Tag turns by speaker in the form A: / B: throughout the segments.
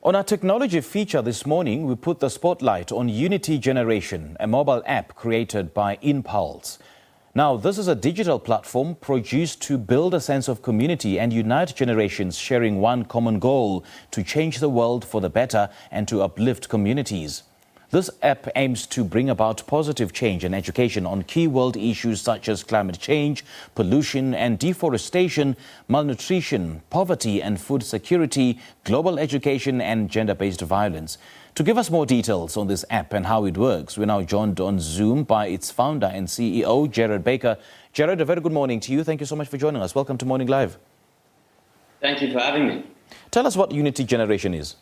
A: On our technology feature this morning, we put the spotlight on Unity Generation, a mobile app created by InPulse. Now, this is a digital platform produced to build a sense of community and unite generations sharing one common goal: to change the world for the better and to uplift communities. This app aims to bring about positive change and education on key world issues such as climate change, pollution and deforestation, malnutrition, poverty and food security, global education and gender-based violence. To give us more details on this app and how it works, we're now joined on Zoom by its founder and CEO, Jared Baker. Jared, a very good morning to you. Thank you so much for joining us. Welcome to Morning Live.
B: Thank you for having me.
A: Tell us what Unity Generation is.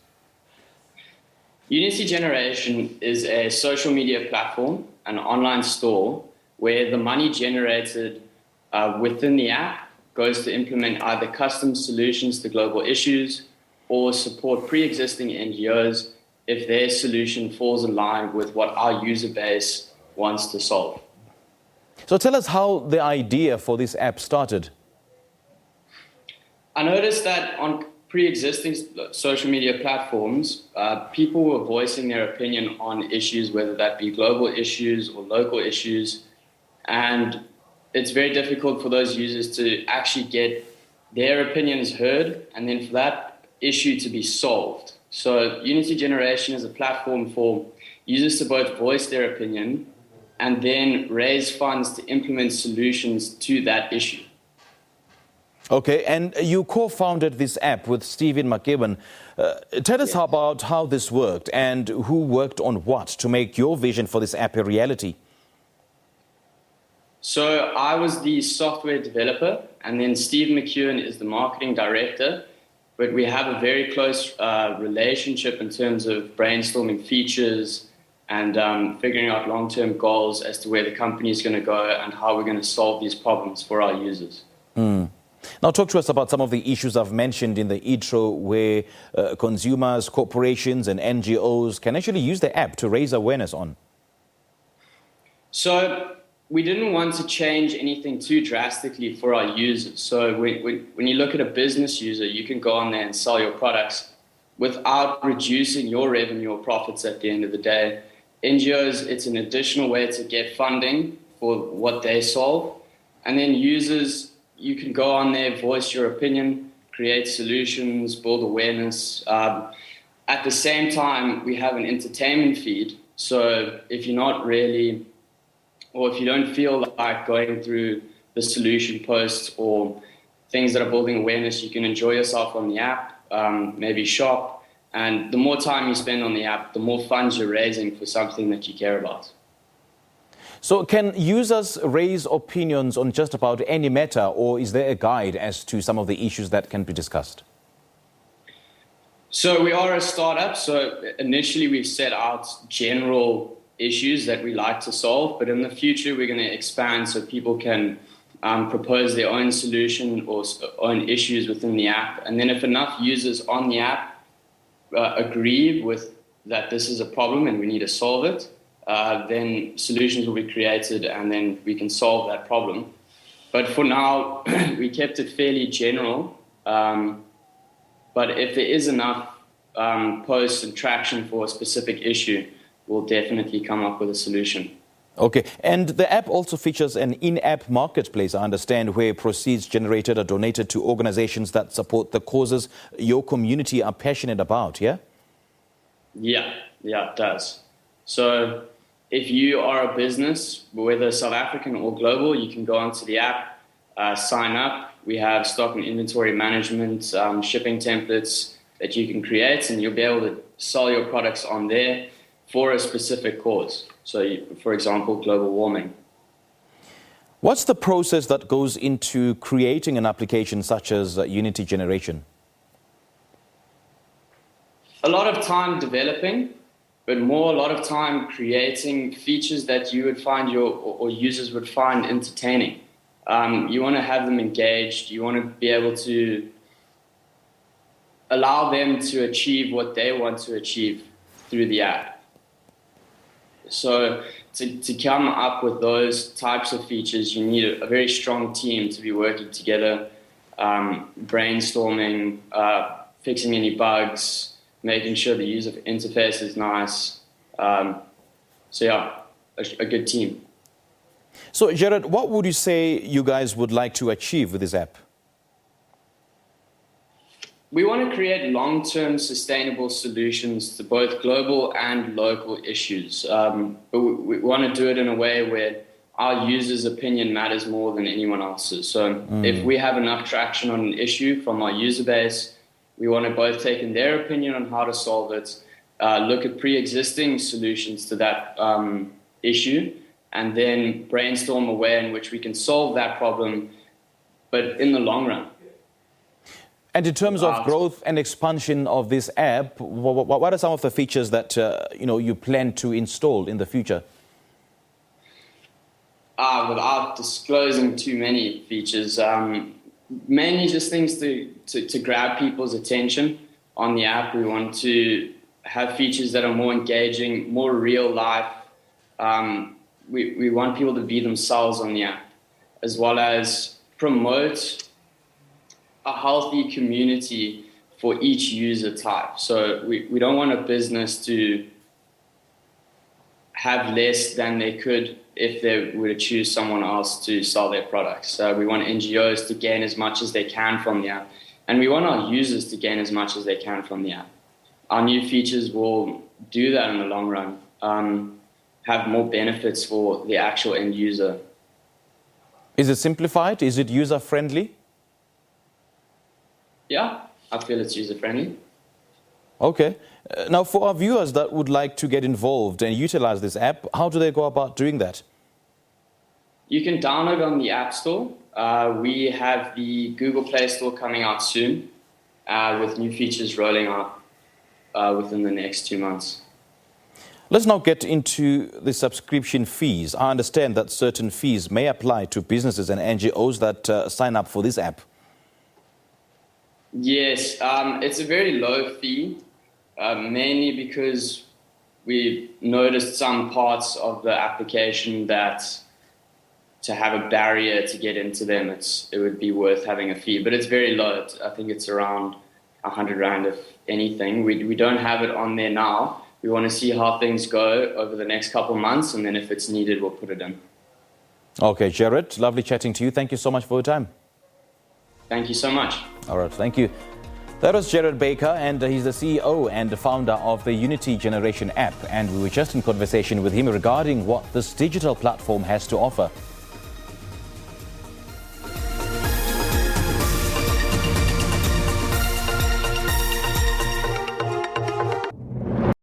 B: Unity Generation is a social media platform, an online store, where the money generated within the app goes to implement either custom solutions to global issues or support pre-existing NGOs if their solution falls in line with what our user base wants to solve.
A: So tell us how the idea for this app started.
B: I noticed that on pre-existing social media platforms, people were voicing their opinion on issues, whether that be global issues or local issues, and it's very difficult for those users to actually get their opinions heard and then for that issue to be solved. So Unity Generation is a platform for users to both voice their opinion and then raise funds to implement solutions to that issue.
A: Okay, and you co-founded this app with Stephen McKibben. Tell us about how this worked and who worked on what to make your vision for this app a reality.
B: So I was the software developer, and then Steve McKeown is the marketing director. But we have a very close relationship in terms of brainstorming features and figuring out long-term goals as to where the company is going to go and how we're going to solve these problems for our users.
A: Now talk to us about some of the issues I've mentioned in the intro where consumers, corporations and NGOs can actually use the app to raise awareness on.
B: So we didn't want to change anything too drastically for our users. So when you look at a business user, you can go on there and sell your products without reducing your revenue or profits at the end of the day. NGOs, it's an additional way to get funding for what they solve. And then users, you can go on there, voice your opinion, create solutions, build awareness. At the same time, we have an entertainment feed. So if you're not really, or if you don't feel like going through the solution posts or things that are building awareness, you can enjoy yourself on the app, maybe shop. And the more time you spend on the app, the more funds you're raising for something that you care about.
A: So can users raise opinions on just about any matter, or is there a guide as to some of the issues that can be discussed?
B: So we are a startup. So initially we've set out general issues that we like to solve, but in the future we're going to expand so people can propose their own solution or own issues within the app. And then if enough users on the app agree with that this is a problem and we need to solve it, then solutions will be created and then we can solve that problem. But for now, we kept it fairly general. But if there is enough posts and traction for a specific issue, we'll definitely come up with a solution.
A: Okay, and the app also features an in-app marketplace, I understand, where proceeds generated are donated to organizations that support the causes your community are passionate about, yeah? Yeah,
B: it does. So if you are a business, whether South African or global, you can go onto the app, sign up. We have stock and inventory management, shipping templates that you can create, and you'll be able to sell your products on there for a specific cause. So, for example, global warming.
A: What's the process that goes into creating an application such as Unity Generation?
B: A lot of time developing, but a lot of time creating features that you would find or users would find entertaining. You want to have them engaged. You want to be able to allow them to achieve what they want to achieve through the app. So to come up with those types of features, you need a very strong team to be working together, brainstorming, fixing any bugs, making sure the user interface is nice. So yeah, a good team.
A: So Jared, what would you say you guys would like to achieve with this app?
B: We want to create long-term sustainable solutions to both global and local issues. But we want to do it in a way where our users' opinion matters more than anyone else's. So if we have enough traction on an issue from our user base, we want to both take in their opinion on how to solve it, look at pre-existing solutions to that issue, and then brainstorm a way in which we can solve that problem, but in the long run.
A: And in terms of growth and expansion of this app, what are some of the features that you plan to install in the future?
B: Without disclosing too many features, mainly just things to grab people's attention on the app. We want to have features that are more engaging, more real life. We want people to be themselves on the app, as well as promote a healthy community for each user type. So we don't want a business to have less than they could if they were to choose someone else to sell their products. So we want NGOs to gain as much as they can from the app, and we want our users to gain as much as they can from the app. Our new features will do that in the long run, have more benefits for the actual end user.
A: Is it simplified? Is it user-friendly?
B: Yeah, I feel it's user-friendly.
A: Okay. Now, for our viewers that would like to get involved and utilize this app, how do they go about doing that?
B: You can download on the App Store. We have the Google Play Store coming out soon, with new features rolling out within the next 2 months.
A: Let's now get into the subscription fees. I understand that certain fees may apply to businesses and NGOs that sign up for this app.
B: Yes, it's a very low fee, mainly because we noticed some parts of the application that to have a barrier to get into them, it would be worth having a fee, but it's very low. I think it's around 100 Rand, if anything. We don't have it on there now. We want to see how things go over the next couple of months, and then if it's needed, we'll put it in.
A: Okay, Jared, lovely chatting to you. Thank you so much for your time.
B: Thank you so much.
A: All right, thank you. That was Jared Baker, and he's the CEO and the founder of the Unity Generation app. And we were just in conversation with him regarding what this digital platform has to offer.